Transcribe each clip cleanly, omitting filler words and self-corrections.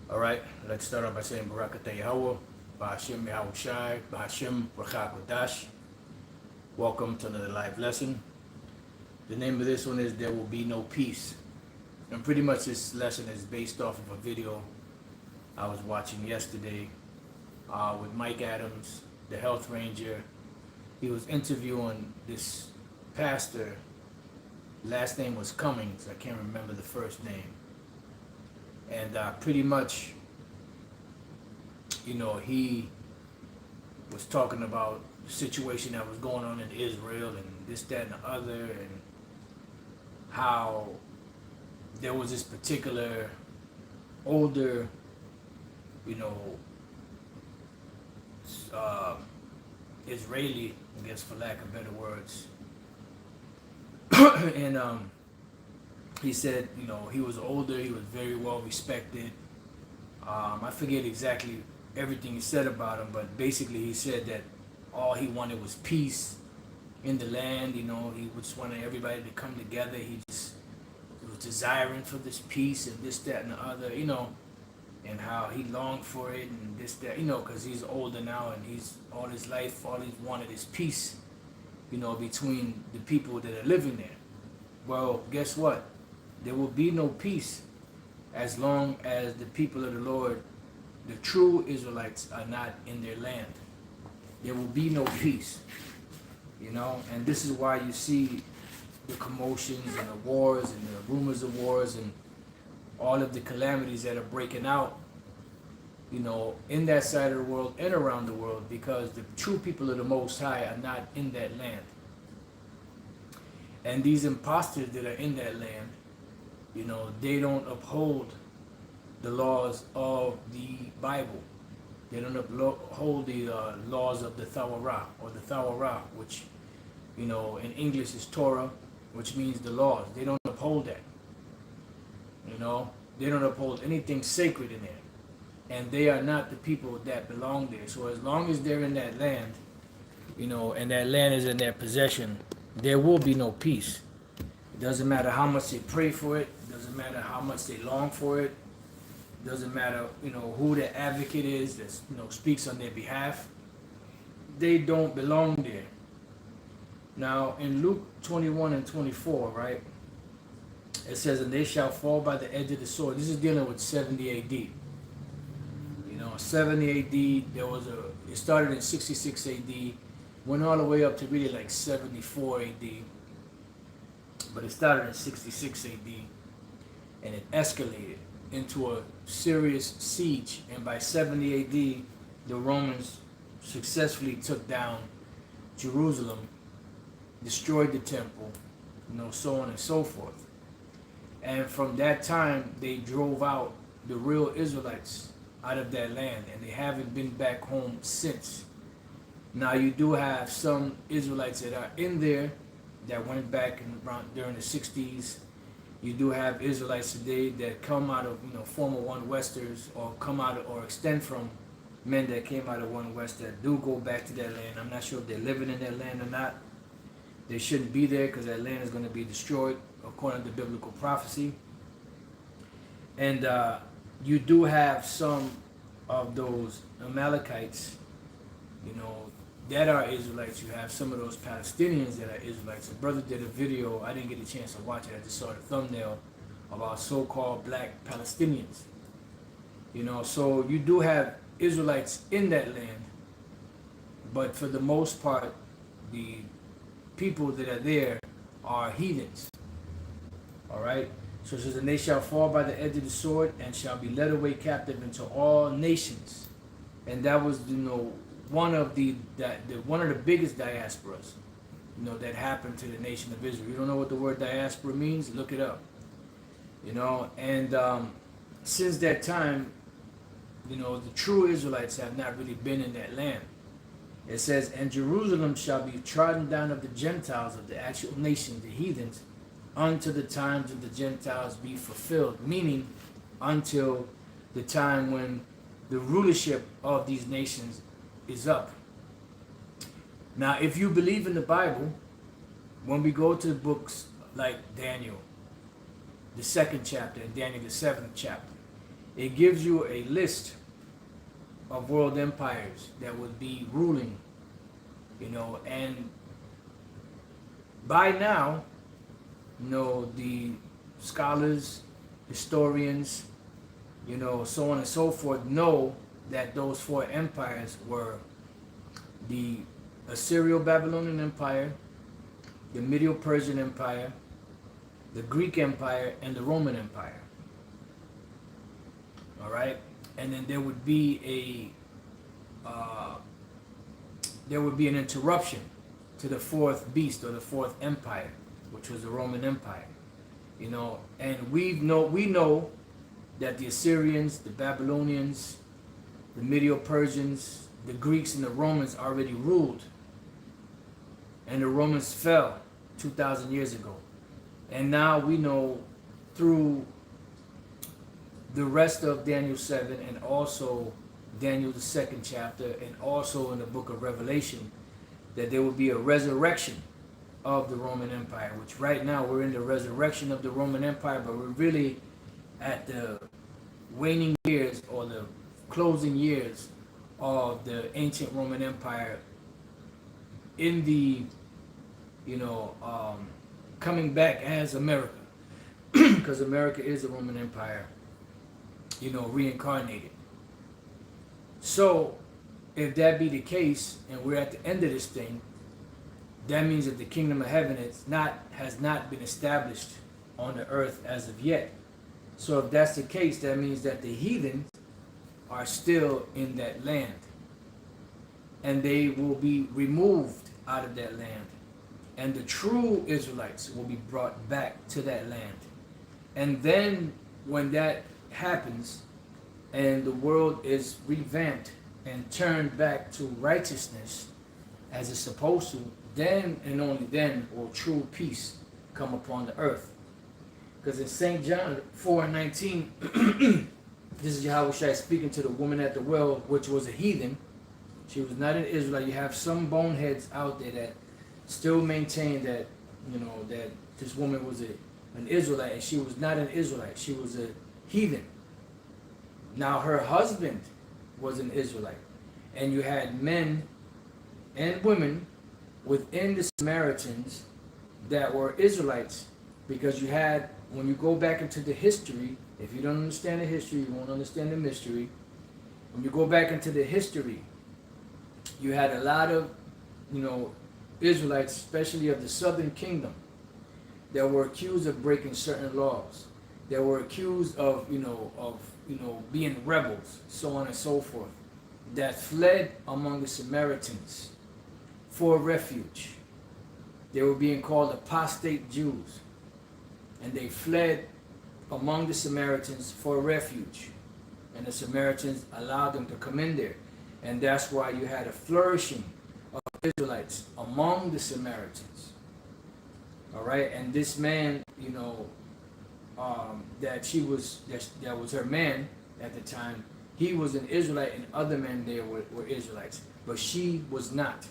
All right, let's start off by saying Barak Atha Yahawah, Bahashim Yahawashi, Bahashim Rawchaa Qadash. Welcome to another live lesson. The name of this one is There Will Be No Peace. And pretty much this lesson is based off of a video I was watching yesterday with Mike Adams, the health ranger. He was interviewing this pastor. Last name was Cummings. I can't remember the first name. And pretty much, he was talking about the situation that was going on in Israel and this, that, and the other, and how there was this particular older, Israeli, I guess for lack of better words, and he said, he was older, he was very well respected. I forget exactly everything he said about him, but basically he said that all he wanted was peace in the land. He just wanted everybody to come together. He was desiring for this peace and this, that, and the other, and how he longed for it and this, that, because he's older now and he's all his life, all he wanted is peace, between the people that are living there. Well, guess what? There will be no peace as long as the people of the Lord, the true Israelites, are not in their land. There will be no peace, and this is why you see the commotions and the wars and the rumors of wars and all of the calamities that are breaking out, in that side of the world and around the world, because the true people of the Most High are not in that land. And these imposters that are in that land, they don't uphold the laws of the Bible. They don't uphold the laws of the Torah, or the Torah, which, in English is Torah, which means the laws. They don't uphold that. They don't uphold anything sacred in there. And they are not the people that belong there. So as long as they're in that land, and that land is in their possession, there will be no peace. It doesn't matter how much they pray for it. It doesn't matter how much they long for it. It doesn't matter, who the advocate is that, speaks on their behalf. They don't belong there. Now, in Luke 21 and 24, right, it says, and they shall fall by the edge of the sword. This is dealing with 70 AD. 70 AD, it started in 66 AD, went all the way up to really like 74 AD. But it started in 66 AD, and it escalated into a serious siege. And by 70 AD, the Romans successfully took down Jerusalem, destroyed the temple, so on and so forth. And from that time, they drove out the real Israelites out of that land, and they haven't been back home since. Now, you do have some Israelites that are in there that went back during the 60s. You do have Israelites today that come out of former One Westers, or come out or extend from men that came out of One West, that do go back to that land. I'm not sure if they're living in that land or not. They shouldn't be there because that land is going to be destroyed according to biblical prophecy. And you do have some of those Amalekites, that are Israelites. You have some of those Palestinians that are Israelites. A brother did a video, I didn't get a chance to watch it, I just saw the thumbnail, about so-called black Palestinians. So you do have Israelites in that land, but for the most part, the people that are there are heathens. Alright? So it says, and they shall fall by the edge of the sword, and shall be led away captive into all nations. And that was, one of the biggest diasporas, that happened to the nation of Israel. You don't know what the word diaspora means? Look it up. And since that time, the true Israelites have not really been in that land. It says, and Jerusalem shall be trodden down of the Gentiles, of the actual nation, the heathens, until the times of the Gentiles be fulfilled, meaning until the time when the rulership of these nations is up. Now, if you believe in the Bible, when we go to books like Daniel, the 2nd chapter, and Daniel, the 7th chapter, it gives you a list of world empires that would be ruling, you know, and by now, you know, the scholars, historians, you know, so on and so forth, know that those four empires were the Assyrio-Babylonian Empire, the Medo-Persian Empire, the Greek Empire, and the Roman Empire. All right, and then there would be an interruption to the fourth beast or the fourth empire, which was the Roman Empire. You know, and we know that the Assyrians, the Babylonians, the Medo-Persians, the Greeks, and the Romans already ruled, and the Romans fell 2,000 years ago. And now we know through the rest of Daniel 7 and also Daniel the 2nd chapter and also in the book of Revelation that there will be a resurrection of the Roman Empire, which right now we're in the resurrection of the Roman Empire, but we're really at the waning years or the closing years of the ancient Roman Empire in the, you know, coming back as America, because America is the Roman Empire, you know, reincarnated. So if that be the case and we're at the end of this thing, that means that the kingdom of heaven has not been established on the earth as of yet. So if that's the case, that means that the heathens are still in that land, and they will be removed out of that land, and the true Israelites will be brought back to that land. And then when that happens and the world is revamped and turned back to righteousness as it's supposed to, then and only then will true peace come upon the earth. Because in St. John 4:19, this is Yahawashi speaking to the woman at the well, which was a heathen. She was not an Israelite. You have some boneheads out there that still maintain that, you know, that this woman was an Israelite, and she was not an Israelite. She was a heathen. Now her husband was an Israelite, and you had men and women within the Samaritans that were Israelites, because you had, when you go back into the history, if you don't understand the history, you won't understand the mystery. When you go back into the history, you had a lot of, you know, Israelites, especially of the southern kingdom, that were accused of breaking certain laws. That were accused of, being rebels, so on and so forth, that fled among the Samaritans for refuge. They were being called apostate Jews, and they fled among the Samaritans for refuge, and the Samaritans allowed them to come in there, and that's why you had a flourishing of Israelites among the Samaritans. All right, and this man, you know, that was her man at the time. He was an Israelite, and other men there were Israelites, but she was not.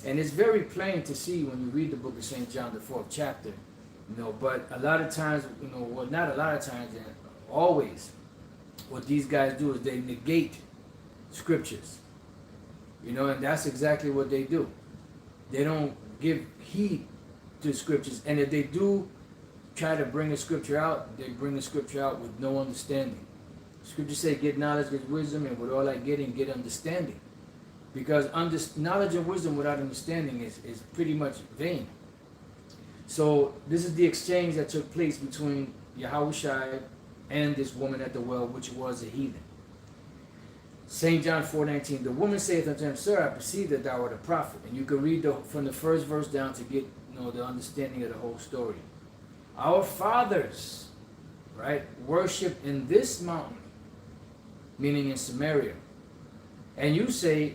And it's very plain to see when you read the book of St. John, the 4th chapter, you know. But a lot of times, you know, well, not a lot of times, and always, what these guys do is they negate scriptures, you know, and that's exactly what they do. They don't give heed to scriptures, and if they do try to bring a scripture out, they bring the scripture out with no understanding. Scriptures say, get knowledge, get wisdom, and with all that getting, get understanding. Because knowledge and wisdom without understanding is pretty much vain. So this is the exchange that took place between Yahawashi and this woman at the well, which was a heathen. St. John 4:19, the woman saith unto him, Sir, I perceive that thou art a prophet. And you can read from the first verse down to get, you know, the understanding of the whole story. Our fathers, right, worship in this mountain, meaning in Samaria. And you say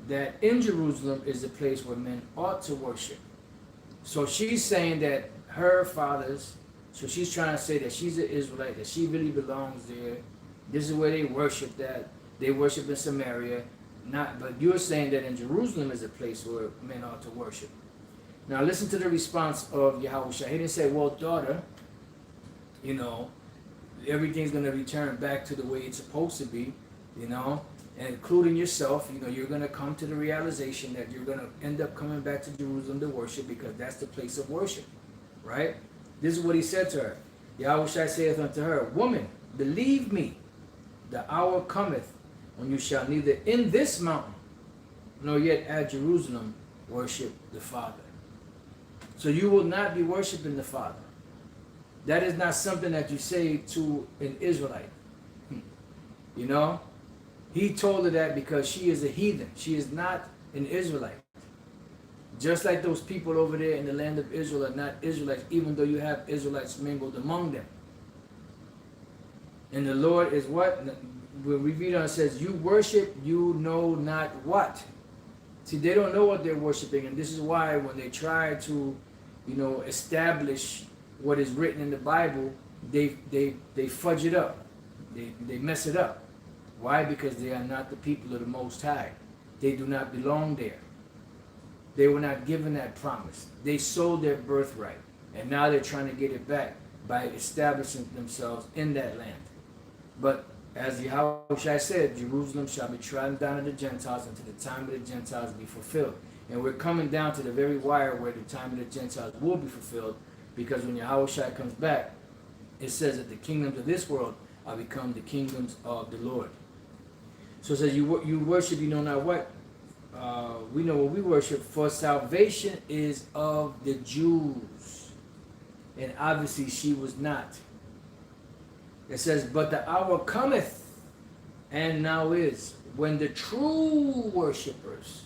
that in Jerusalem is the place where men ought to worship. So she's saying that her fathers, so she's trying to say that she's an Israelite, that she really belongs there. This is where they worship, that they worship in Samaria. But you're saying that in Jerusalem is a place where men ought to worship. Now listen to the response of Yahawashi. He didn't say, well, daughter, you know, everything's going to return back to the way it's supposed to be, you know, and including yourself. You know, you're going to come to the realization that you're going to end up coming back to Jerusalem to worship, because that's the place of worship, right? This is what he said to her. Yahawashi saith unto her, Woman, believe me, the hour cometh when you shall neither in this mountain nor yet at Jerusalem worship the Father. So you will not be worshiping the Father. That is not something that you say to an Israelite. You know? He told her that because she is a heathen. She is not an Israelite. Just like those people over there in the land of Israel are not Israelites, even though you have Israelites mingled among them. And the Lord is what? When we read on, it says, you worship, you know not what. See, they don't know what they're worshiping, and this is why when they try to, you know, establish what is written in the Bible, they fudge it up. They mess it up. Why? Because they are not the people of the Most High. They do not belong there. They were not given that promise. They sold their birthright, and now they're trying to get it back by establishing themselves in that land. But as Yahawashi said, Jerusalem shall be trodden down of the Gentiles until the time of the Gentiles be fulfilled. And we're coming down to the very wire where the time of the Gentiles will be fulfilled, because when Yahawashi comes back, it says that the kingdoms of this world are become the kingdoms of the Lord. So it says you worship, you know not what. We know what we worship, for salvation is of the Jews. And obviously she was not. It says, but the hour cometh, and now is, when the true worshipers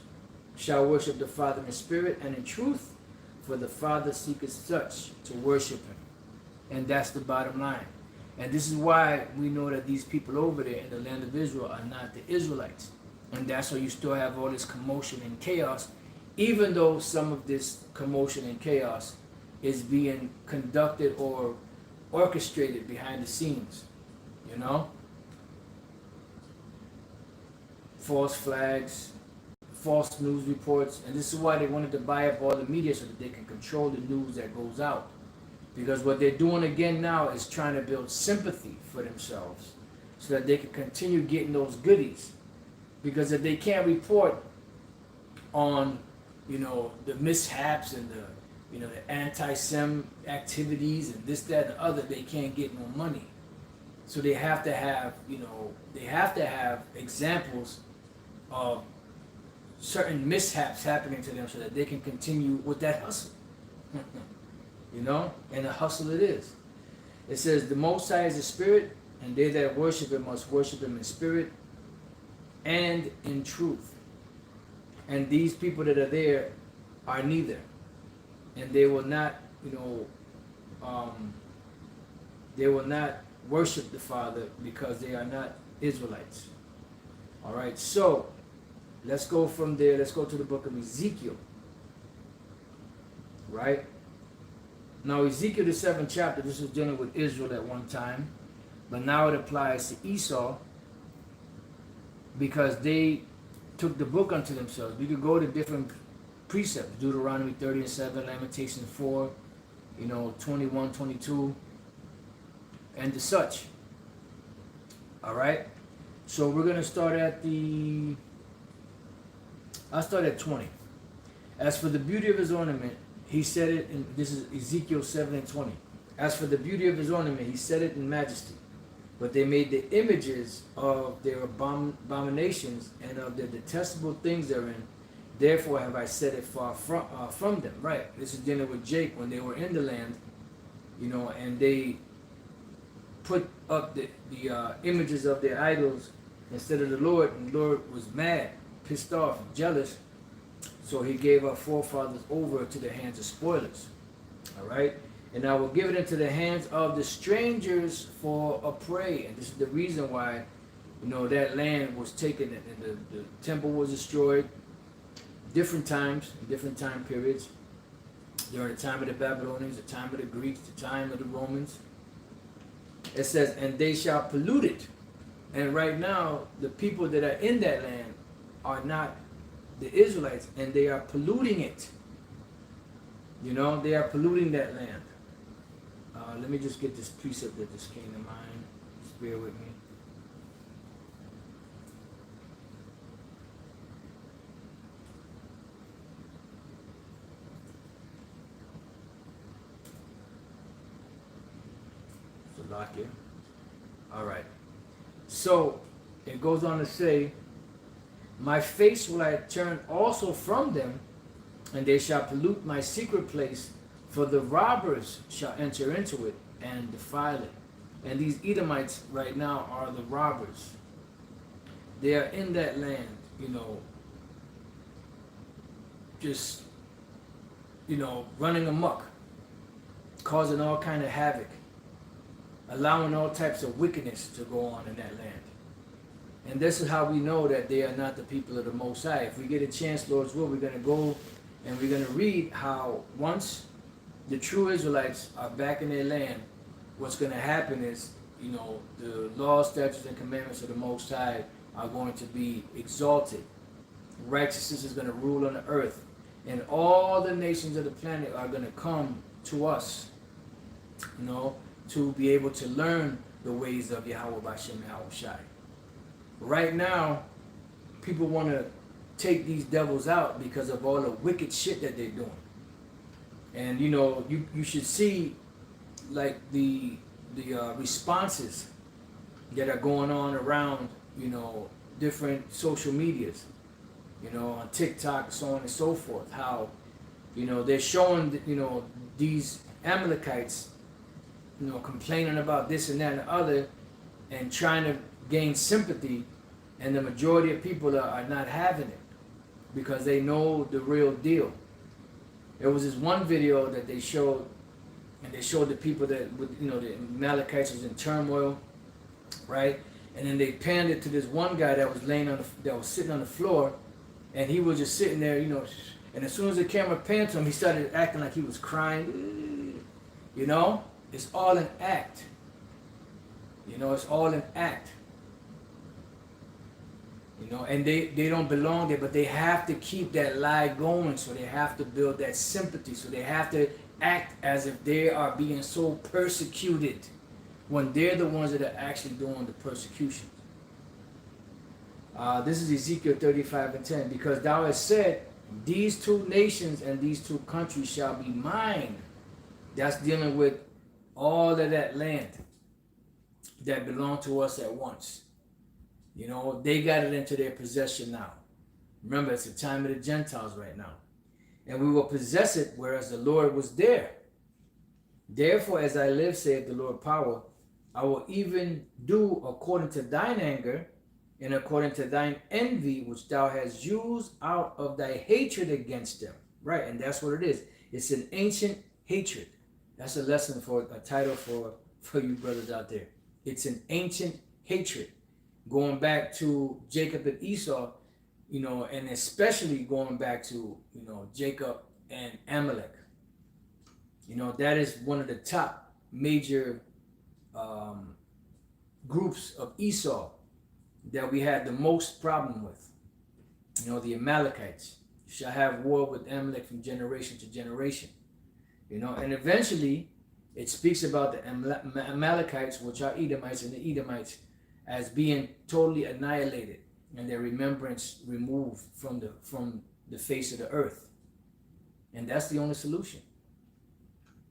shall worship the Father in spirit and in truth, for the Father seeketh such to worship him. And that's the bottom line. And this is why we know that these people over there in the land of Israel are not the Israelites. And that's why you still have all this commotion and chaos, even though some of this commotion and chaos is being conducted or orchestrated behind the scenes, you know? False flags, false news reports, and this is why they wanted to buy up all the media so that they can control the news that goes out. Because what they're doing again now is trying to build sympathy for themselves so that they can continue getting those goodies. Because if they can't report on, you know, the mishaps and the, you know, the anti-Sem activities and this, that, and the other, they can't get no money. So they have to have, you know, they have to have examples of certain mishaps happening to them so that they can continue with that hustle. You know, and a hustle it is. It says, the Most High is the Spirit, and they that worship him must worship him in spirit and in truth. And these people that are there are neither. And they will not, you know, they will not worship the Father because they are not Israelites. All right, so let's go from there. Let's go to the book of Ezekiel. Right? Now, Ezekiel, the 7th chapter, this was dealing with Israel at one time, but now it applies to Esau because they took the book unto themselves. We could go to different precepts, Deuteronomy 30 and 7, Lamentations 4, you know, 21, 22, and the such. All right? So we're going to start at I'll start at 20. As for the beauty of his ornament, he said it in, this is Ezekiel 7 and 20. As for the beauty of his ornament, he said it in majesty. But they made the images of their abominations and of their detestable things therein. Therefore have I set it far from them. Right. This is dealing with Jake when they were in the land, you know, and they put up the images of their idols instead of the Lord. And the Lord was mad, pissed off, jealous. So he gave our forefathers over to the hands of spoilers. All right. And I will give it into the hands of the strangers for a prey. And this is the reason why, you know, that land was taken and the temple was destroyed. Different times, different time periods. During the time of the Babylonians, the time of the Greeks, the time of the Romans. It says, and they shall pollute it. And right now, the people that are in that land are not the Israelites, and they are polluting it. You know, they are polluting that land. Let me just get this precept that just came to mind. Just bear with me. Salakia. All right. So it goes on to say, my face will I turn also from them, and they shall pollute my secret place, for the robbers shall enter into it and defile it. And these Edomites right now are the robbers. They are in that land, you know, just, you know, running amok, causing all kind of havoc, allowing all types of wickedness to go on in that land. And this is how we know that they are not the people of the Most High. If we get a chance, Lord's will, we're going to go and we're going to read how once the true Israelites are back in their land, what's going to happen is, you know, the laws, statutes, and commandments of the Most High are going to be exalted. Righteousness is going to rule on the earth. And all the nations of the planet are going to come to us, you know, to be able to learn the ways of Yahawah Bashem Yahawashi. Right now, people want to take these devils out because of all the wicked shit that they're doing. And you know, you should see like the responses that are going on around, you know, different social medias, you know, on TikTok, so on and so forth, how, you know, they're showing, you know, these Amalekites, you know, complaining about this and that and the other and trying to gain sympathy, and the majority of people are not having it because they know the real deal. There was this one video that they showed, and they showed the people that, you know, the Amalekites was in turmoil, right? And then they panned it to this one guy that was laying on that was sitting on the floor, and he was just sitting there, you know, and as soon as the camera panned to him, he started acting like he was crying, you know? It's all an act. You know, it's all an act. You know, and they don't belong there, but they have to keep that lie going, so they have to build that sympathy, so they have to act as if they are being so persecuted when they're the ones that are actually doing the persecution. This is Ezekiel 35:10, because thou hast said, these two nations and these two countries shall be mine. That's dealing with all of that land that belonged to us at once. You know, they got it into their possession now. Remember, it's the time of the Gentiles right now. And we will possess it, whereas the Lord was there. Therefore, as I live, saith the Lord power, I will even do according to thine anger and according to thine envy, which thou hast used out of thy hatred against them. Right, and that's what it is. It's an ancient hatred. That's a lesson for a title for you brothers out there. It's an ancient hatred. Going back to Jacob and Esau, you know, and especially going back to, you know, Jacob and Amalek. You know, that is one of the top major groups of Esau that we had the most problem with. You know, the Amalekites. You shall have war with Amalek from generation to generation. You know, and eventually it speaks about the Amalekites, which are Edomites, and the Edomites as being totally annihilated and their remembrance removed from the face of the earth. And that's the only solution.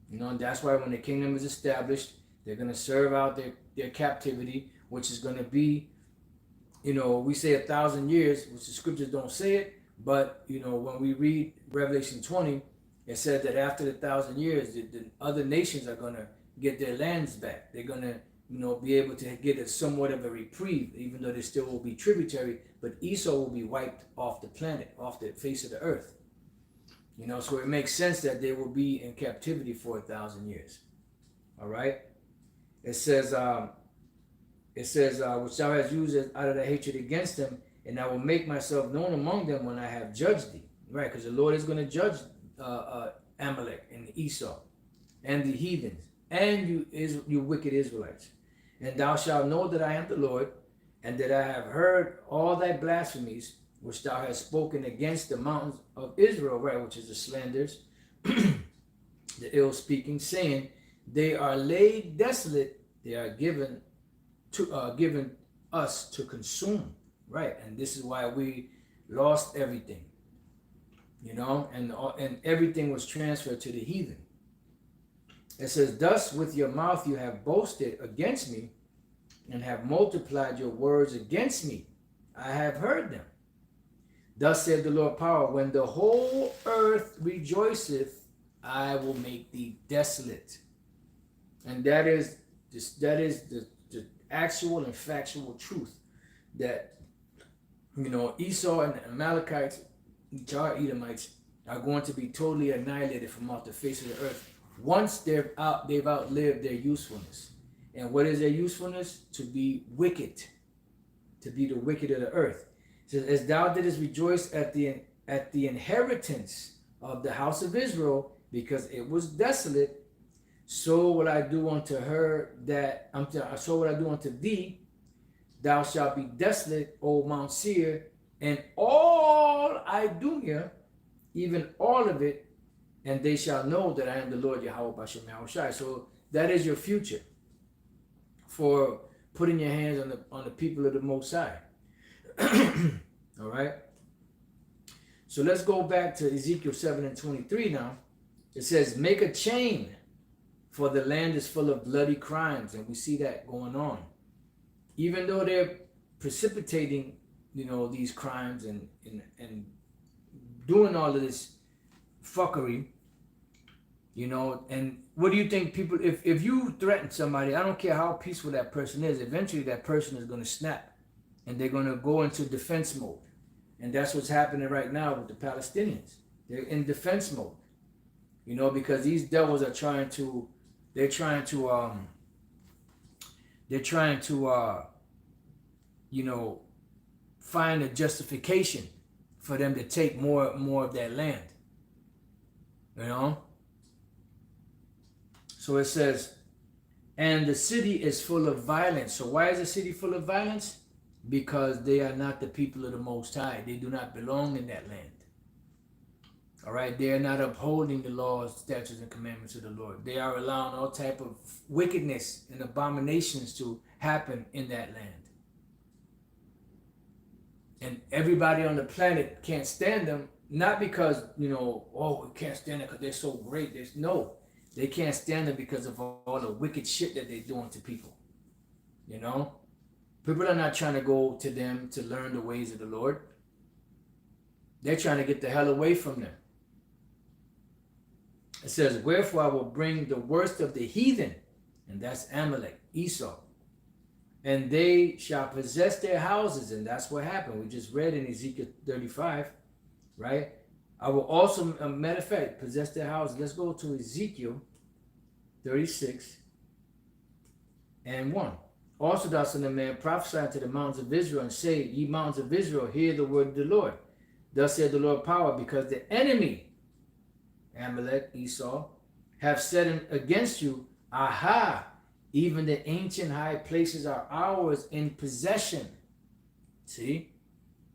You know, and that's why when the kingdom is established, they're going to serve out their captivity, which is going to be, you know, we say 1,000 years, which the scriptures don't say it, but, you know, when we read Revelation 20, it said that after the 1,000 years, the other nations are going to get their lands back. They're going to, you know, be able to get a somewhat of a reprieve, even though they still will be tributary, but Esau will be wiped off the planet, off the face of the earth. You know, so it makes sense that they will be in captivity for 1,000 years. All right? It says, which thou hast used out of the hatred against them, and I will make myself known among them when I have judged thee. Right? Because the Lord is going to judge Amalek and Esau and the heathens and you wicked Israelites. And thou shalt know that I am the Lord, and that I have heard all thy blasphemies which thou hast spoken against the mountains of Israel, right, which is the slanders, the ill speaking, saying, They are laid desolate. They are given us to consume. Right, and this is why we lost everything. You know, and everything was transferred to the heathen. It says, thus with your mouth you have boasted against me, and have multiplied your words against me. I have heard them. Thus said the Lord power, when the whole earth rejoiceth, I will make thee desolate. And that is the actual and factual truth, that, you know, Esau and the Amalekites, which are Edomites, are going to be totally annihilated from off the face of the earth once they've outlived their usefulness. And what is their usefulness? To be wicked, to be the wicked of the earth. It says, as thou didst rejoice at the inheritance of the house of Israel, because it was desolate, so will I do unto her that so will I do unto thee. Thou shalt be desolate, O Mount Seir, and all Idumea, even all of it, and they shall know that I am the Lord Yahawah Bashem Yahawashi. So that is your future for putting your hands on the people of the Most High. All right. So let's go back to Ezekiel 7:23 now. It says, make a chain, for the land is full of bloody crimes. And we see that going on. Even though they're precipitating, you know, these crimes and doing all of this fuckery, you know. And what do you think people, if you threaten somebody, I don't care how peaceful that person is, eventually that person is going to snap and they're going to go into defense mode. And that's what's happening right now with the Palestinians. They're in defense mode, you know, because these devils are trying to you know, find a justification for them to take more of that land, you know. So it says, and the city is full of violence. So why is the city full of violence? Because they are not the people of the Most High. They do not belong in that land. All right, they are not upholding the laws, statutes, and commandments of the Lord. They are allowing all type of wickedness and abominations to happen in that land. And everybody on the planet can't stand them, not because, you know, oh, we can't stand them because they're so great. No, they can't stand them because of all the wicked shit that they're doing to people. You know, people are not trying to go to them to learn the ways of the Lord. They're trying to get the hell away from them. It says, wherefore I will bring the worst of the heathen, and that's Amalek, Esau, and they shall possess their houses. And that's what happened. We just read in Ezekiel 35, right? I will also, matter of fact, possess their houses. Let's go to Ezekiel 36 and 1. Also thou son of man, prophesy to the mountains of Israel, and say, ye mountains of Israel, hear the word of the Lord. Thus said the Lord power, because the enemy, Amalek, Esau, have said against you, aha, even the ancient high places are ours in possession. See?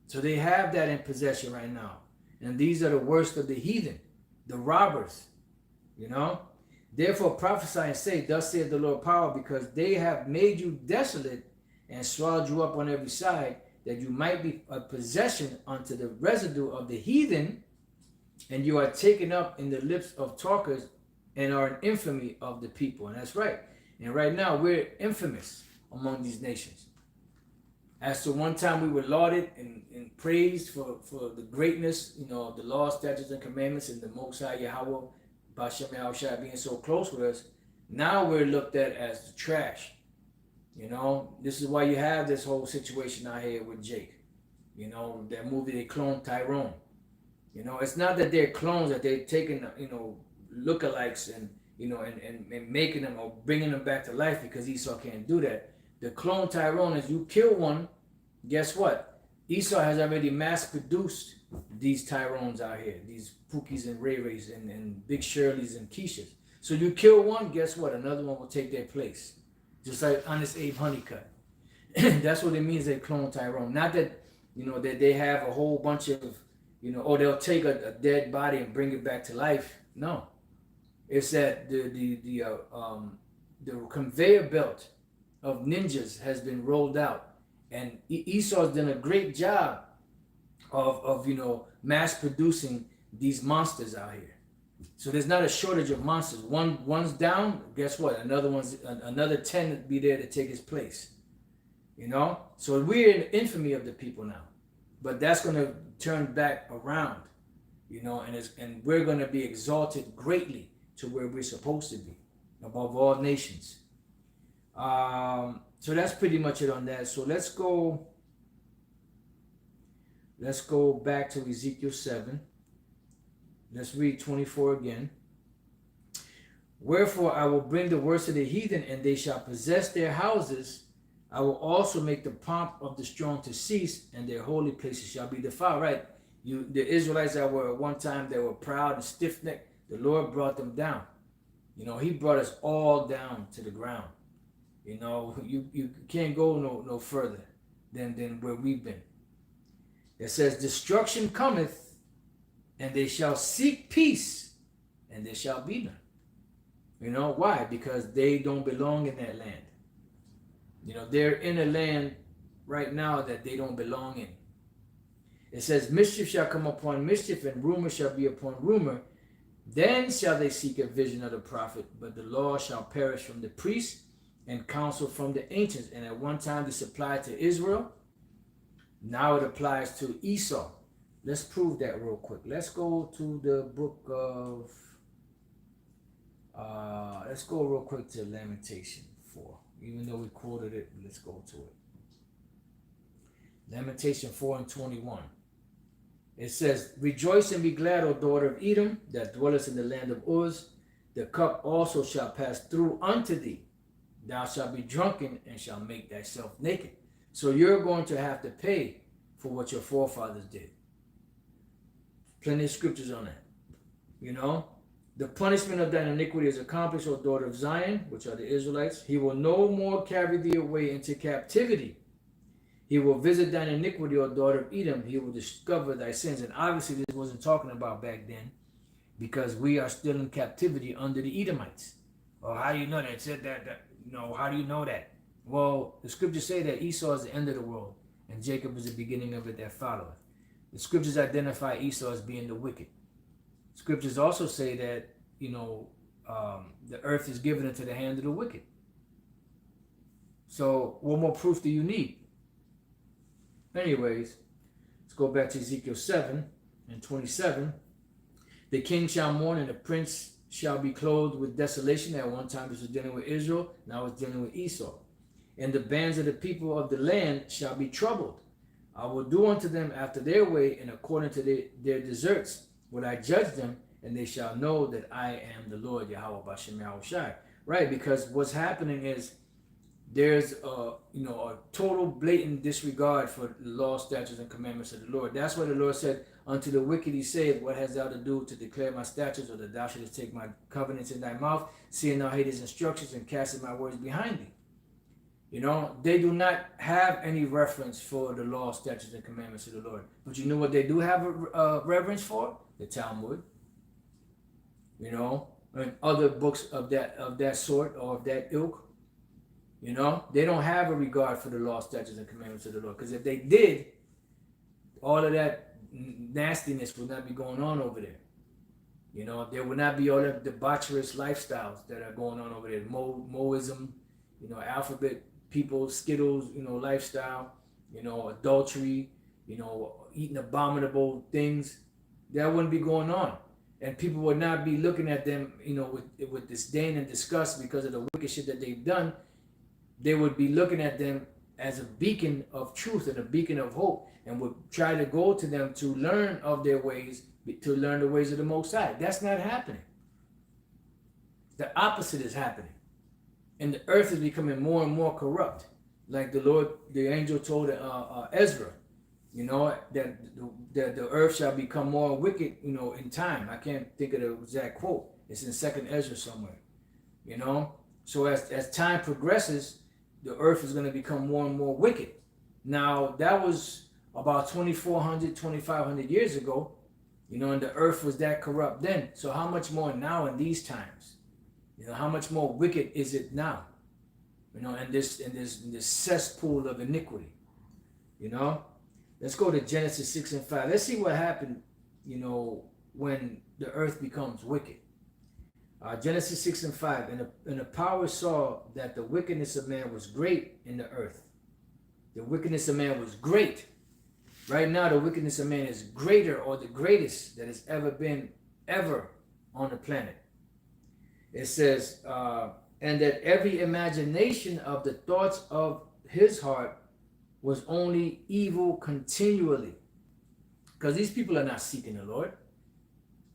So they have that in possession right now. And these are the worst of the heathen, the robbers, you know? Therefore prophesy and say, thus saith the Lord power, because they have made you desolate and swallowed you up on every side, that you might be a possession unto the residue of the heathen, and you are taken up in the lips of talkers and are an infamy of the people. And that's right. And right now we're infamous among these nations. As to one time we were lauded and praised for the greatness, you know, of the law, statutes, and commandments, and the Most High Yahawah Bashem Yahawashi being so close with us. Now we're looked at as the trash. You know, this is why you have this whole situation out here with Jake. You know, that movie they cloned Tyrone. You know, it's not that they're clones, that they're taking, you know, lookalikes and, you know, and making them or bringing them back to life, because Esau can't do that. The clone Tyrone is you kill one, guess what? Esau has already mass produced these Tyrones out here, these Pookies and Ray Rays and Big Shirleys and Keishas. So you kill one, guess what? Another one will take their place. Just like Honest Abe Honeycutt. That's what it means they clone Tyrone. Not that, you know, that they have a whole bunch of, you know, or they'll take a dead body and bring it back to life. No. is that the conveyor belt of ninjas has been rolled out, and Esau's done a great job of mass producing these monsters out here. So there's not a shortage of monsters. One's down, guess what? Another 10 will be there to take his place. So we're in infamy of the people now, but that's going to turn back around, and we're going to be exalted greatly to where we're supposed to be, above all nations. So that's pretty much it on that. So let's go back to Ezekiel 7. Let's read 24 again. Wherefore I will bring the worst of the heathen, and they shall possess their houses. I will also make the pomp of the strong to cease, and their holy places shall be defiled. Right? The Israelites that were at one time, they were proud and stiff-necked. The Lord brought them down. He brought us all down to the ground. You can't go no further than where we've been. It says, destruction cometh, and they shall seek peace, and there shall be none. Why? Because they don't belong in that land. They're in a land right now that they don't belong in. It says, mischief shall come upon mischief, and rumor shall be upon rumor. Then shall they seek a vision of the prophet, but the law shall perish from the priests, and counsel from the ancients. And at one time this applied to Israel. Now it applies to Esau. Let's prove that real quick. Let's go to the book of, let's go real quick to Lamentation 4. Even though we quoted it, let's go to it. Lamentation 4 and 21. It says, rejoice and be glad, O daughter of Edom, that dwellest in the land of Uz. The cup also shall pass through unto thee. Thou shalt be drunken and shalt make thyself naked. So you're going to have to pay for what your forefathers did. Plenty of scriptures on that. The punishment of thine iniquity is accomplished, O daughter of Zion, which are the Israelites. He will no more carry thee away into captivity. He will visit thine iniquity, O daughter of Edom. He will discover thy sins. And obviously this wasn't talking about back then, because we are still in captivity under the Edomites. Well, how do you know that? It said that how do you know that? Well, the scriptures say that Esau is the end of the world, and Jacob is the beginning of it that followeth. The scriptures identify Esau as being the wicked. Scriptures also say that, the earth is given into the hand of the wicked. So what more proof do you need? Anyways, let's go back to Ezekiel 7 and 27. The king shall mourn, and the prince shall be clothed with desolation. At one time this was dealing with Israel, now it's dealing with Esau. And the bands of the people of the land shall be troubled. I will do unto them after their way, and according to their deserts will I judge them, and they shall know that I am the Lord Yahawah Bashem Yahawashi. Right, because what's happening is there's a total blatant disregard for the law, statutes, and commandments of the Lord. That's why the Lord said, unto the wicked he said, what hast thou to do to declare my statutes, or that thou shouldest take my covenants in thy mouth, seeing thou hate his instructions and casting my words behind thee? They do not have any reference for the law, statutes, and commandments of the Lord. But you know what they do have a reverence for? The Talmud. And other books of that sort or of that ilk. They don't have a regard for the law, statutes, and commandments of the Lord. Because if they did, all of that nastiness would not be going on over there. There would not be all the debaucherous lifestyles that are going on over there. Moism, alphabet people, Skittles, lifestyle, adultery, eating abominable things. That wouldn't be going on. And people would not be looking at them, with disdain and disgust because of the wicked shit that they've done. They would be looking at them as a beacon of truth and a beacon of hope, and would try to go to them to learn of their ways, to learn the ways of the Most High. That's not happening. The opposite is happening. And the earth is becoming more and more corrupt. Like the angel told Ezra, that the earth shall become more wicked, in time. I can't think of the exact quote. It's in 2nd Ezra somewhere, So as time progresses, the earth is going to become more and more wicked. Now, that was about 2,400, 2,500 years ago. You know, and the earth was that corrupt then. So how much more now in these times? You know, how much more wicked is it now? You know, in this cesspool of iniquity. You know, let's go to Genesis 6 and 5. Let's see what happened, you know, when the earth becomes wicked. Genesis 6 and 5. And the power saw that the wickedness of man was great in the earth. The wickedness of man was great. Right now, the wickedness of man is greater, or the greatest that has ever been ever on the planet. It says, and that every imagination of the thoughts of his heart was only evil continually. Because these people are not seeking the Lord.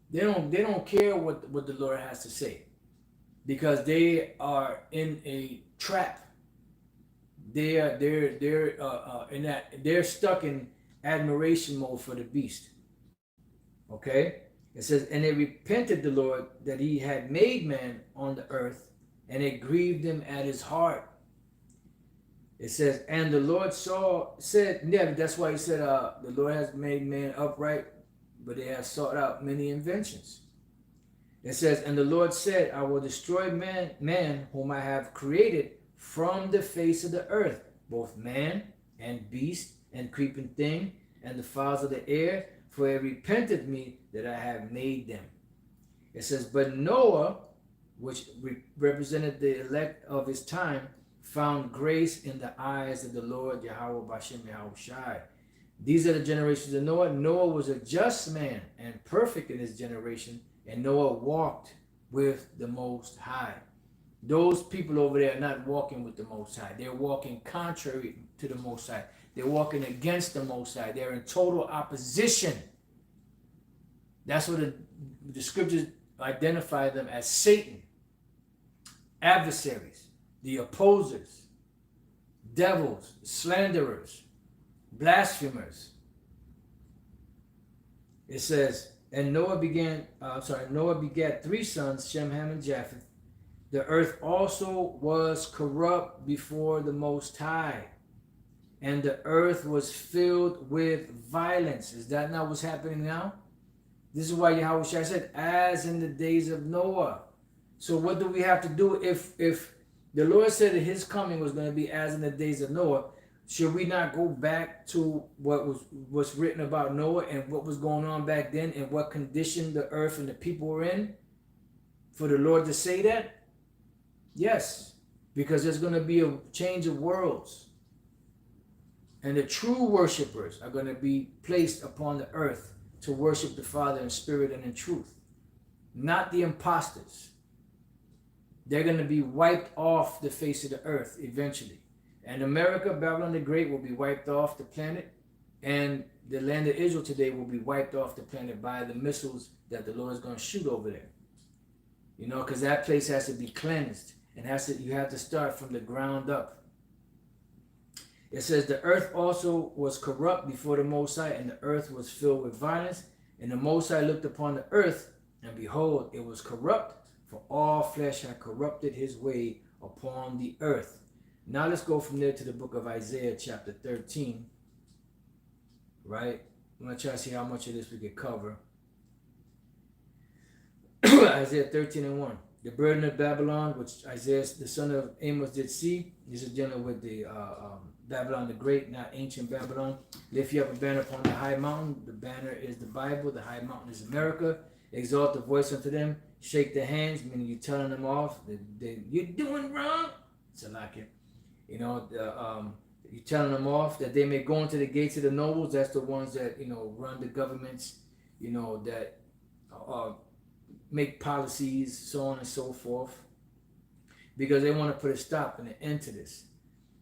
They don't care what the Lord has to say, because they are in a trap. They're stuck in admiration mode for the beast. Okay? It says, and they repented the Lord that he had made man on the earth, and it grieved him at his heart. It says, and the Lord said, yeah, that's why he said, the Lord has made man upright, but they have sought out many inventions. It says, and the Lord said, I will destroy man whom I have created from the face of the earth, both man and beast and creeping thing and the fowls of the air, for it repented me that I have made them. It says, but Noah, which represented the elect of his time, found grace in the eyes of the Lord Yahawah Bashem Yahawashi. These are the generations of Noah. Noah was a just man and perfect in his generation, and Noah walked with the Most High. Those people over there are not walking with the Most High. They're walking contrary to the Most High. They're walking against the Most High. They're in total opposition. That's what the scriptures identify them as: Satan, adversaries, the opposers, devils, slanderers, blasphemers. It says, and Noah begat 3 sons, Shem, Ham, and Japheth. The earth also was corrupt before the Most High, and the earth was filled with violence. Is that not what's happening now? This is why Yahawashi said, as in the days of Noah. So what do we have to do if the Lord said that his coming was going to be as in the days of Noah? Should we not go back to what's written about Noah and what was going on back then and what condition the earth and the people were in for the Lord to say that? Yes, because there's going to be a change of worlds. And the true worshipers are going to be placed upon the earth to worship the Father in spirit and in truth. Not the imposters. They're going to be wiped off the face of the earth eventually. And America, Babylon the Great, will be wiped off the planet. And the land of Israel today will be wiped off the planet by the missiles that the Lord is going to shoot over there. You know, because that place has to be cleansed. And you have to start from the ground up. It says, the earth also was corrupt before the Most High, and the earth was filled with violence. And the Most High looked upon the earth, and behold, it was corrupt, for all flesh had corrupted his way upon the earth. Now let's go from there to the book of Isaiah chapter 13. Right? I'm going to try to see how much of this we can cover. Isaiah 13 and 1. The burden of Babylon, which Isaiah, the son of Amos, did see. This is dealing with the Babylon the Great, not ancient Babylon. Lift you up a banner upon the high mountain. The banner is the Bible. The high mountain is America. Exalt the voice unto them. Shake their hands, meaning you're telling them off. You're doing wrong. It's a like it. You know, you're telling them off that they may go into the gates of the nobles. That's the ones that, you know, run the governments, you know, that make policies, so on and so forth, because they want to put a stop and an end to this.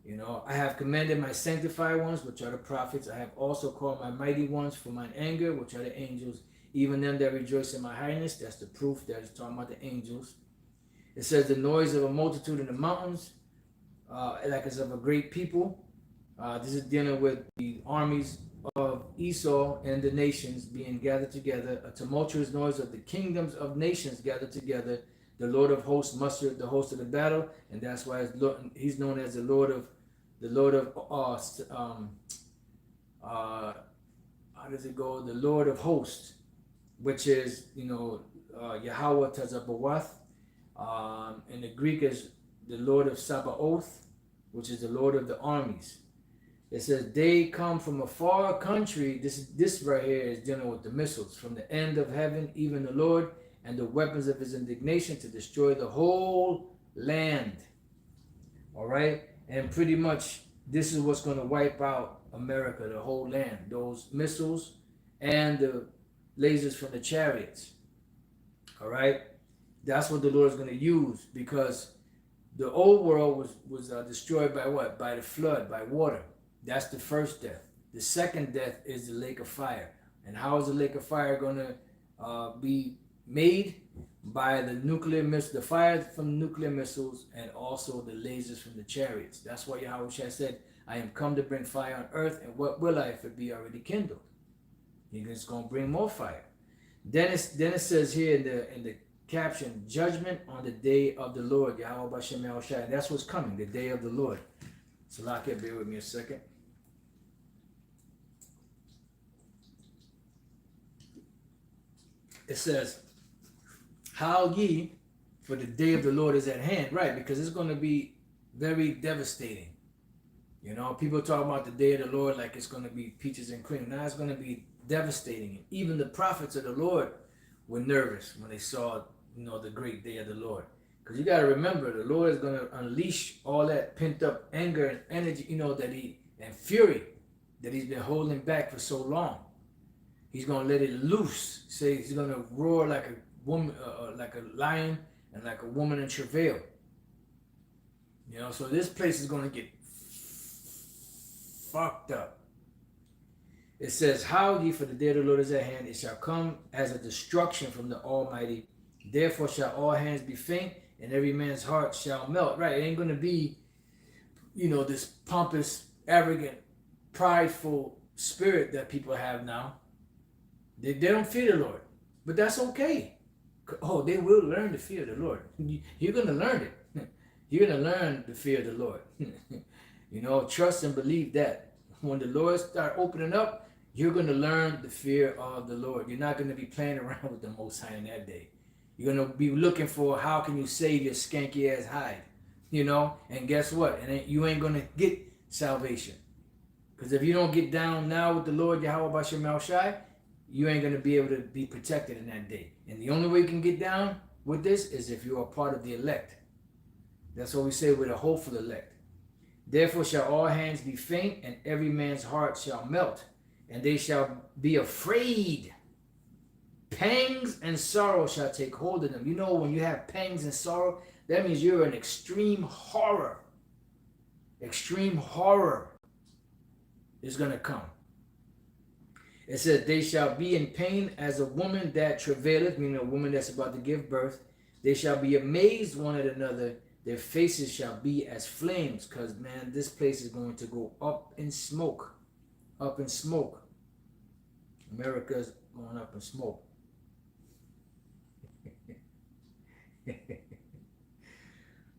You know, I have commanded my sanctified ones, which are the prophets. I have also called my mighty ones for mine anger, which are the angels, even them that rejoice in my highness. That's the proof that it's talking about the angels. It says the noise of a multitude in the mountains, like as of a great people. This is dealing with the armies of Esau and the nations being gathered together. A tumultuous noise of the kingdoms of nations gathered together. The Lord of hosts mustered the host of the battle, and that's why he's known as the Lord of how does it go? The Lord of hosts. which is, Yahawah Tazabawath. In the Greek is the Lord of Sabaoth, which is the Lord of the armies. It says they come from a far country. This right here is dealing with the missiles from the end of heaven, even the Lord, and the weapons of his indignation to destroy the whole land. All right, and pretty much this is what's going to wipe out America, the whole land. Those missiles and the lasers from the chariots. All right, that's what the Lord is going to use, because the old world was destroyed by what? By the flood, by water. That's the first death. The second death is the lake of fire. And how is the lake of fire going to be made? By the nuclear missiles, the fire from the nuclear missiles, and also the lasers from the chariots. That's why Yahawashi said, I am come to bring fire on earth, and what will I if it be already kindled? He's going to bring more fire. Then it says here in the caption, judgment on the day of the Lord, Yahawah Bashem Yahawashi. And that's what's coming, the day of the Lord. So Lakia, bear with me a second. It says, how ye, for the day of the Lord is at hand, right? Because it's going to be very devastating. People talk about the day of the Lord like it's going to be peaches and cream. Now it's going to be devastating. Even the prophets of the Lord were nervous when they saw, the great day of the Lord. Because you got to remember, the Lord is going to unleash all that pent up anger and energy, and fury that he's been holding back for so long. He's going to let it loose. Say he's going to roar like a woman, like a lion, and like a woman in travail. So this place is going to get fucked up. It says, how ye, for the day of the Lord is at hand, it shall come as a destruction from the Almighty. Therefore shall all hands be faint, and every man's heart shall melt. Right, it ain't going to be, this pompous, arrogant, prideful spirit that people have now. They don't fear the Lord, but that's okay. Oh, they will learn to fear the Lord. You're going to learn it. You're going to learn to fear the Lord. Trust and believe that. When the Lord start opening up, you're going to learn the fear of the Lord. You're not going to be playing around with the Most High in that day. You're going to be looking for how can you save your skanky ass hide. And guess what? And you ain't going to get salvation. Because if you don't get down now with the Lord, Yahawah Bashem Yahawashi, you ain't going to be able to be protected in that day. And the only way you can get down with this is if you are part of the elect. That's what we say, with a hopeful elect. Therefore shall all hands be faint, and every man's heart shall melt, and they shall be afraid. Pangs and sorrow shall take hold of them. When you have pangs and sorrow, that means you're in extreme horror. Extreme horror is going to come. It says, they shall be in pain as a woman that travaileth, meaning a woman that's about to give birth. They shall be amazed one at another. Their faces shall be as flames, because, man, this place is going to go up in smoke. Up in smoke. America's going up in smoke.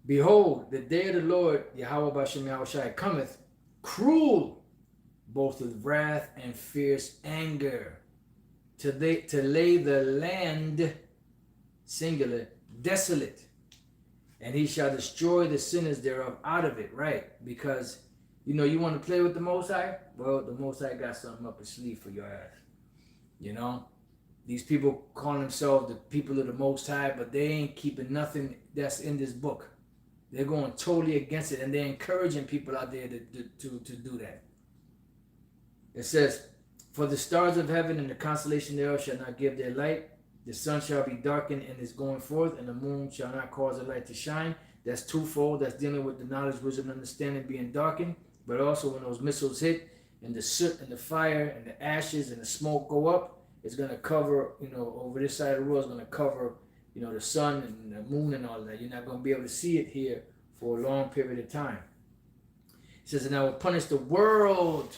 Behold, the day of the Lord, Yahawah Bashem Yahawashi, cometh, cruel, both with wrath and fierce anger, to lay the land, singular, desolate. And he shall destroy the sinners thereof out of it, right? Because, you want to play with the Most High? Well, the Most High got something up his sleeve for your ass. These people call themselves the people of the Most High, but they ain't keeping nothing that's in this book. They're going totally against it, and they're encouraging people out there to do that. It says, for the stars of heaven and the constellation thereof shall not give their light. The sun shall be darkened in its going forth, and the moon shall not cause the light to shine. That's twofold. That's dealing with the knowledge, wisdom, and understanding being darkened. But also when those missiles hit, and the soot and the fire and the ashes and the smoke go up, it's going to cover, over this side of the world, it's going to cover, the sun and the moon and all of that. You're not going to be able to see it here for a long period of time. It says, and I will punish the world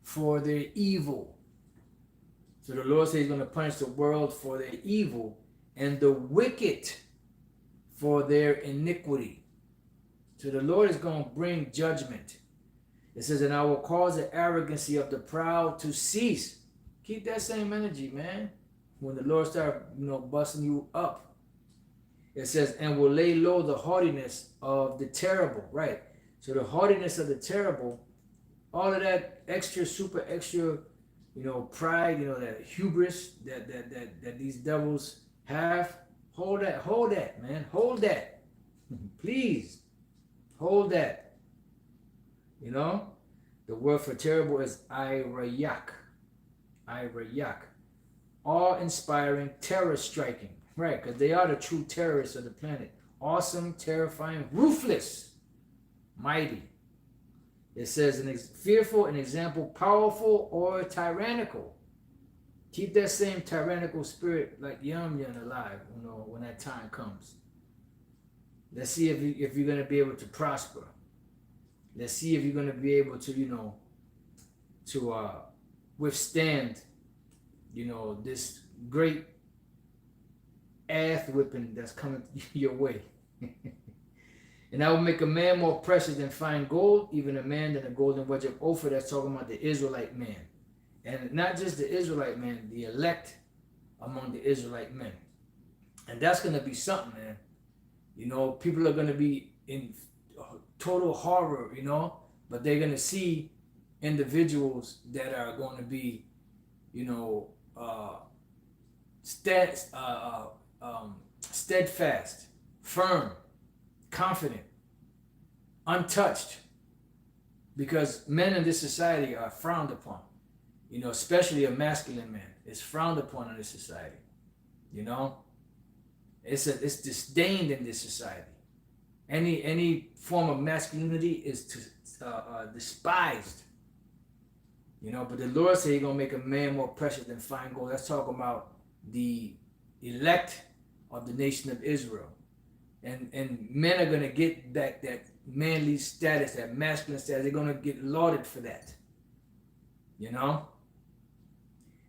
for their evil. So the Lord says he's going to punish the world for their evil, and the wicked for their iniquity. So the Lord is going to bring judgment. It says, and I will cause the arrogancy of the proud to cease. Keep that same energy, man. when the Lord starts, busting you up. It says, and will lay low the haughtiness of the terrible, right? So the haughtiness of the terrible, all of that extra, super extra, pride, that hubris that these devils have, hold that, man, hold that. Please, hold that. The word for terrible is irayak. Irayak. Awe-inspiring, terror-striking. Right, because they are the true terrorists of the planet. Awesome, terrifying, ruthless, mighty. It says, fearful, an example, powerful, or tyrannical. Keep that same tyrannical spirit like Yum alive, when that time comes. Let's see if you're going to be able to prosper. Let's see if you're going to be able to, to withstand, this great ass whipping that's coming your way. And I will make a man more precious than fine gold, even a man than a golden wedge of Ophir. That's talking about the Israelite man. And not just the Israelite man, the elect among the Israelite men. And that's going to be something, man. People are going to be in total horror, but they're going to see individuals that are going to be, steadfast, firm, confident, untouched, because men in this society are frowned upon, especially a masculine man is frowned upon in this society. It's disdained in this society. Any form of masculinity is despised. But the Lord said He's gonna make a man more precious than fine gold. That's talking about the elect of the nation of Israel. And men are gonna get back that manly status, that masculine status. They're gonna get lauded for that.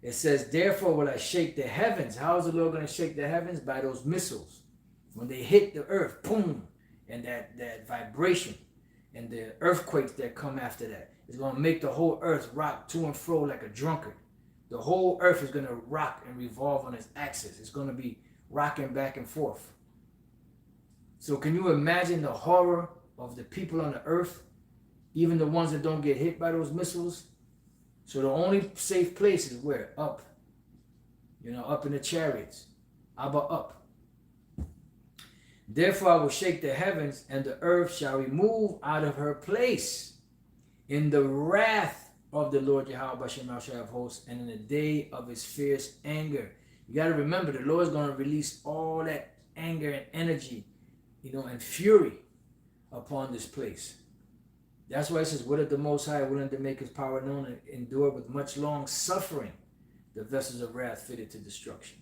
It says, therefore will I shake the heavens. How is the Lord gonna shake the heavens? By those missiles. When they hit the earth, boom, and that vibration and the earthquakes that come after that. It's going to make the whole earth rock to and fro like a drunkard. The whole earth is going to rock and revolve on its axis. It's going to be rocking back and forth. So can you imagine the horror of the people on the earth, even the ones that don't get hit by those missiles? So the only safe place is where? Up. Up in the chariots. Abba up. Therefore I will shake the heavens, and the earth shall remove out of her place in the wrath of the Lord Yahawah of hosts, and in the day of his fierce anger. You got to remember, the Lord is going to release all that anger and energy, and fury upon this place. That's why it says, what if the Most High willing to make his power known and endure with much long suffering the vessels of wrath fitted to destruction.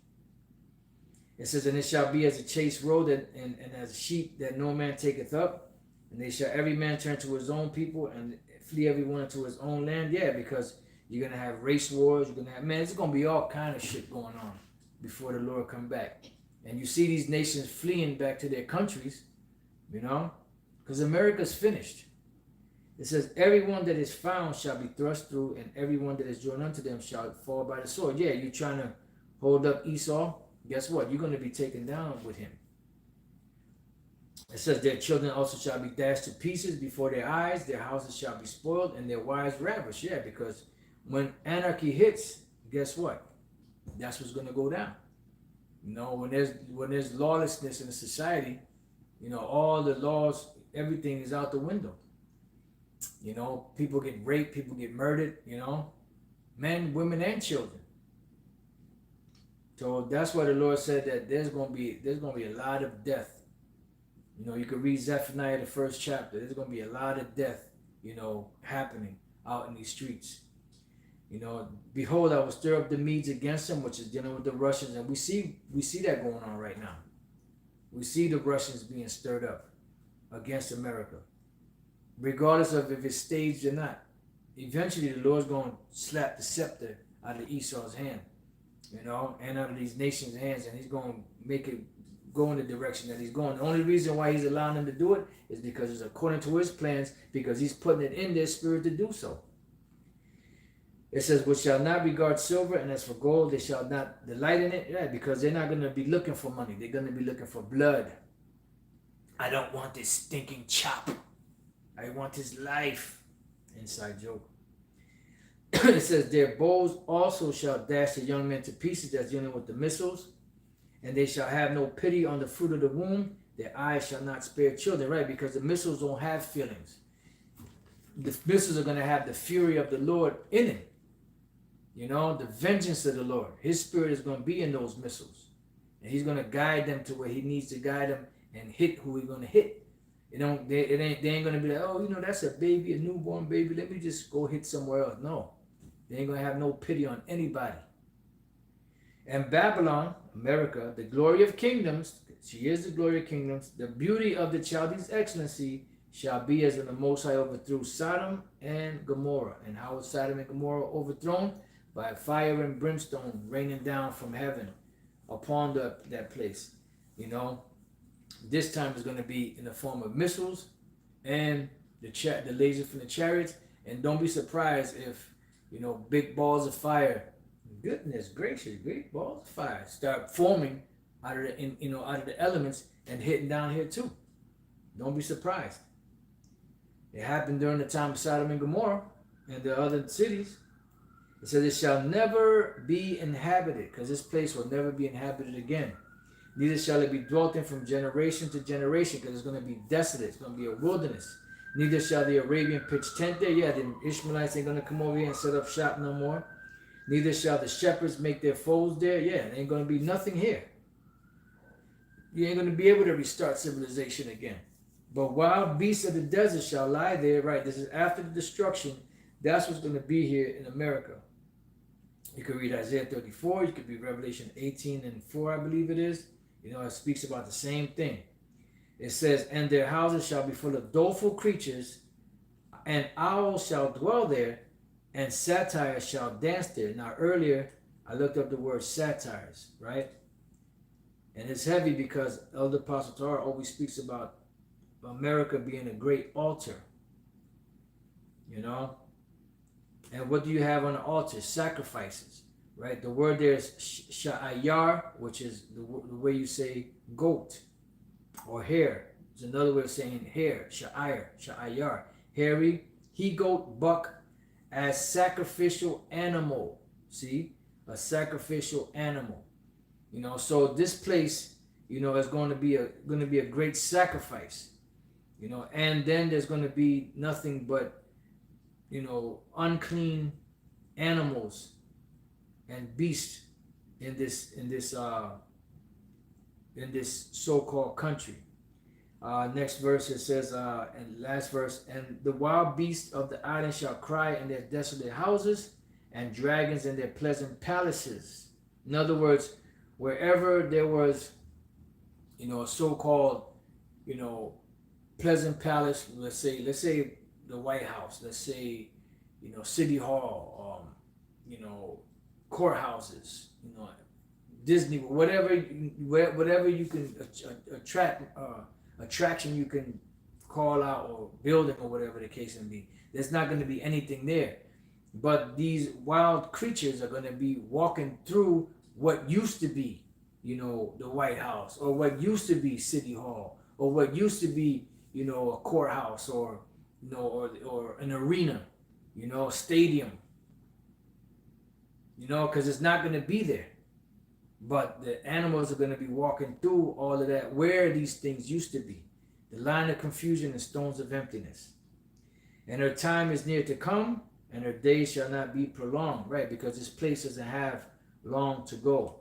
It says, and it shall be as a chased road and as a sheep that no man taketh up, and they shall every man turn to his own people and flee everyone into his own land. Yeah, because you're going to have race wars. You're going to have, man, it's going to be all kind of shit going on before the Lord come back. And you see these nations fleeing back to their countries, because America's finished. It says, everyone that is found shall be thrust through, and everyone that is joined unto them shall fall by the sword. Yeah, you're trying to hold up Esau. Guess what? You're going to be taken down with him. It says, their children also shall be dashed to pieces before their eyes. Their houses shall be spoiled, and their wives ravished. Yeah, because when anarchy hits, guess what? That's what's going to go down. When there's lawlessness in a society, all the laws, everything is out the window. People get raped, people get murdered, men, women, and children. So that's why the Lord said that there's gonna be a lot of death. You can read Zephaniah, the first chapter. There's gonna be a lot of death, happening out in these streets. Behold, I will stir up the Medes against them, which is dealing with the Russians, and we see that going on right now. We see the Russians being stirred up against America, regardless of if it's staged or not. Eventually, the Lord's going to slap the scepter out of Esau's hand, and out of these nations' hands, and he's going to make it go in the direction that he's going. The only reason why he's allowing them to do it is because it's according to his plans, because he's putting it in their spirit to do so. It says, which shall not regard silver, and as for gold, they shall not delight in it. Yeah, because they're not going to be looking for money. They're going to be looking for blood. I don't want this stinking chop. I want his life. Inside joke. It says, their bows also shall dash the young men to pieces. That's dealing with the missiles. And they shall have no pity on the fruit of the womb. Their eyes shall not spare children, right? Because the missiles don't have feelings. The missiles are going to have the fury of the Lord in it. You know, the vengeance of the Lord. His spirit is going to be in those missiles. And he's going to guide them to where he needs to guide them and hit who he's going to hit. They ain't going to be like, oh, you know, that's a baby, a newborn baby. Let me just go hit somewhere else. No. They ain't going to have no pity on anybody. And Babylon, America, the glory of kingdoms, she is the glory of kingdoms, the beauty of the Chaldees' excellency shall be as when the Most High overthrew Sodom and Gomorrah. And how was Sodom and Gomorrah overthrown? By fire and brimstone raining down from heaven upon that place. You know, this time is going to be in the form of missiles and the laser from the chariots. And don't be surprised if, you know, big balls of fire, goodness gracious, great balls of fire start forming out of the out of the elements and hitting down here too. Don't be surprised. It happened during the time of Sodom and Gomorrah and the other cities. It says it shall never be inhabited, because this place will never be inhabited again. Neither shall it be dwelt in from generation to generation, because it's going to be desolate. It's going to be a wilderness. Neither shall the Arabian pitch tent there. Yeah, the Ishmaelites ain't going to come over here and set up shop no more. Neither shall the shepherds make their foes there. Yeah, there ain't going to be nothing here. You ain't going to be able to restart civilization again. But wild beasts of the desert shall lie there. Right, this is after the destruction. That's what's going to be here in America. You could read Isaiah 34. You could read Revelation 18:4, I believe it is. You know, it speaks about the same thing. It says, and their houses shall be full of doleful creatures, and owls shall dwell there, and satyrs shall dance there. Now, earlier, I looked up the word satires, right? And it's heavy because Elder Apostle Torah always speaks about America being a great altar. You know? And what do you have on the altar? Sacrifices, right? The word there is sha'ayar, which is the way you say goat or hare. It's another way of saying hare, sha'ayar. Hairy, he-goat, buck, as sacrificial animal. See? A sacrificial animal. You know, so this place, you know, is going to be a great sacrifice. You know, and then there's going to be nothing but, you know, unclean animals and beasts in this so-called country. Next verse it says, and last verse, and the wild beasts of the island shall cry in their desolate houses, and dragons in their pleasant palaces. In other words, wherever there was, you know, a so-called, you know, pleasant palace, let's say the White House, let's say, you know, City Hall, you know, courthouses, you know, Disney, whatever you can attraction you can call out, or building, or whatever the case may be. There's not going to be anything there, but these wild creatures are going to be walking through what used to be, you know, the White House, or what used to be City Hall, or what used to be, you know, a courthouse, or, you know, or an arena, you know, a stadium, you know, because it's not going to be there. But the animals are going to be walking through all of that where these things used to be. The line of confusion and stones of emptiness. And her time is near to come, and her days shall not be prolonged, right? Because this place doesn't have long to go.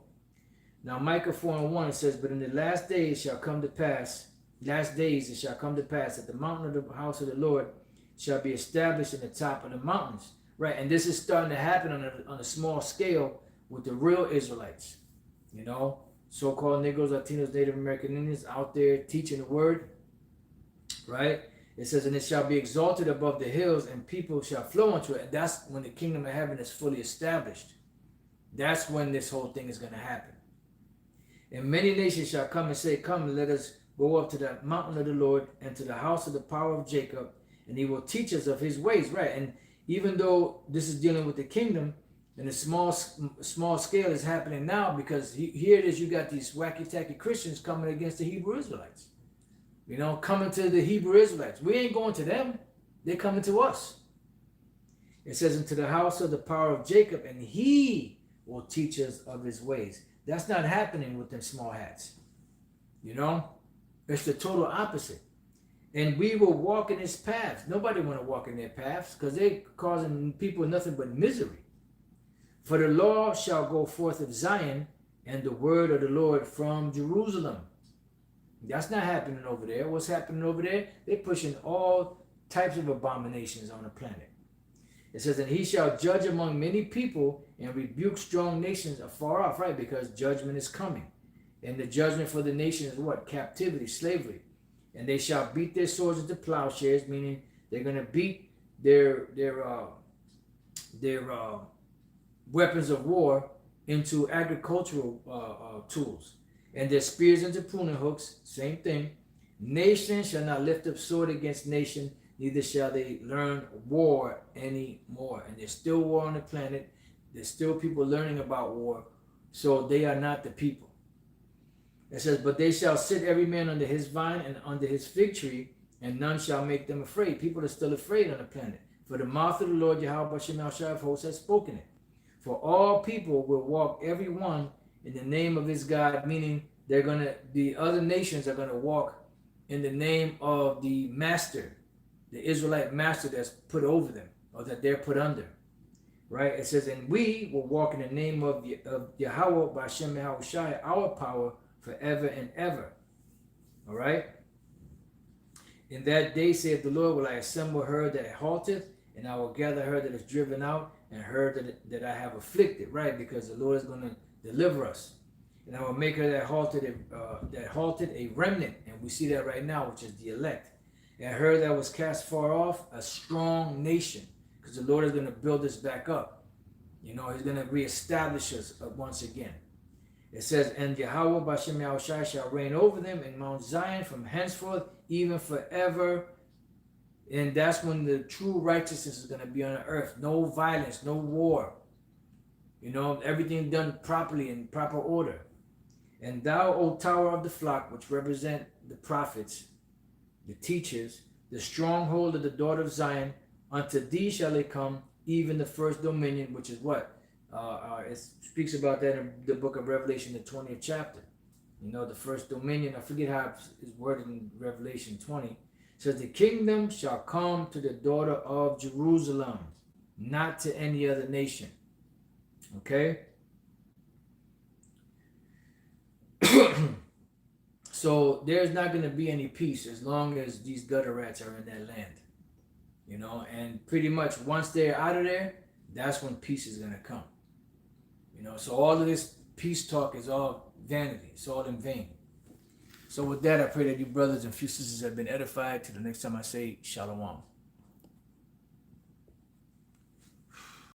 Now, Micah 4:1 says, but in the last days it shall come to pass that the mountain of the house of the Lord shall be established in the top of the mountains. Right, and this is starting to happen on a small scale with the real Israelites. You know, so-called Negroes, Latinos, Native American Indians out there teaching the word. Right? It says, and it shall be exalted above the hills, and people shall flow into it. And that's when the kingdom of heaven is fully established. That's when this whole thing is going to happen. And many nations shall come and say, come, let us go up to the mountain of the Lord, and to the house of the power of Jacob, and he will teach us of his ways. Right? And even though this is dealing with the kingdom, and the small scale is happening now because here it is, you got these wacky-tacky Christians coming against the Hebrew Israelites. You know, coming to the Hebrew Israelites. We ain't going to them. They're coming to us. It says, into the house of the power of Jacob, and he will teach us of his ways. That's not happening with them small hats. You know? It's the total opposite. And we will walk in his paths. Nobody want to walk in their paths because they're causing people nothing but misery. For the law shall go forth of Zion, and the word of the Lord from Jerusalem. That's not happening over there. What's happening over there? They're pushing all types of abominations on the planet. It says, and he shall judge among many people and rebuke strong nations afar off, right? Because judgment is coming. And the judgment for the nation is what? Captivity, slavery. And they shall beat their swords into plowshares, meaning they're going to beat their weapons of war into agricultural tools. And their spears into pruning hooks, same thing. Nation shall not lift up sword against nation, neither shall they learn war anymore. And there's still war on the planet. There's still people learning about war. So they are not the people. It says, but they shall sit every man under his vine and under his fig tree, and none shall make them afraid. People are still afraid on the planet. For the mouth of the Lord Yahawah of hosts has spoken it. For all people will walk every one in the name of his God, meaning the other nations are going to walk in the name of the master, the Israelite master that's put over them, or that they're put under. Right? It says, and we will walk in the name of Yahawah by Shem Yahawashi, our power forever and ever. All right? In that day, saith the Lord, will I assemble her that halteth, and I will gather her that is driven out, and her that I have afflicted. Right? Because the Lord is going to deliver us. And I will make her that halted a remnant. And we see that right now, which is the elect. And her that was cast far off, a strong nation. Because the Lord is going to build us back up. You know, he's going to reestablish us once again. It says, and Yahawah B'Shem Yahawashi shall reign over them in Mount Zion from henceforth, even forever. And that's when the true righteousness is going to be on the earth. No violence, no war. You know, everything done properly in proper order. And thou, O tower of the flock, which represent the prophets, the teachers, the stronghold of the daughter of Zion, unto thee shall they come, even the first dominion, which is what? It speaks about that in the book of Revelation, the 20th chapter. You know, the first dominion, I forget how it's worded in Revelation 20. It says, the kingdom shall come to the daughter of Jerusalem, not to any other nation. Okay? So there's not going to be any peace as long as these gutter rats are in that land. You know, and pretty much once they're out of there, that's when peace is going to come. You know, so all of this peace talk is all vanity. It's all in vain. So with that, I pray that you brothers and sisters have been edified. Till the next time I say, Shalom.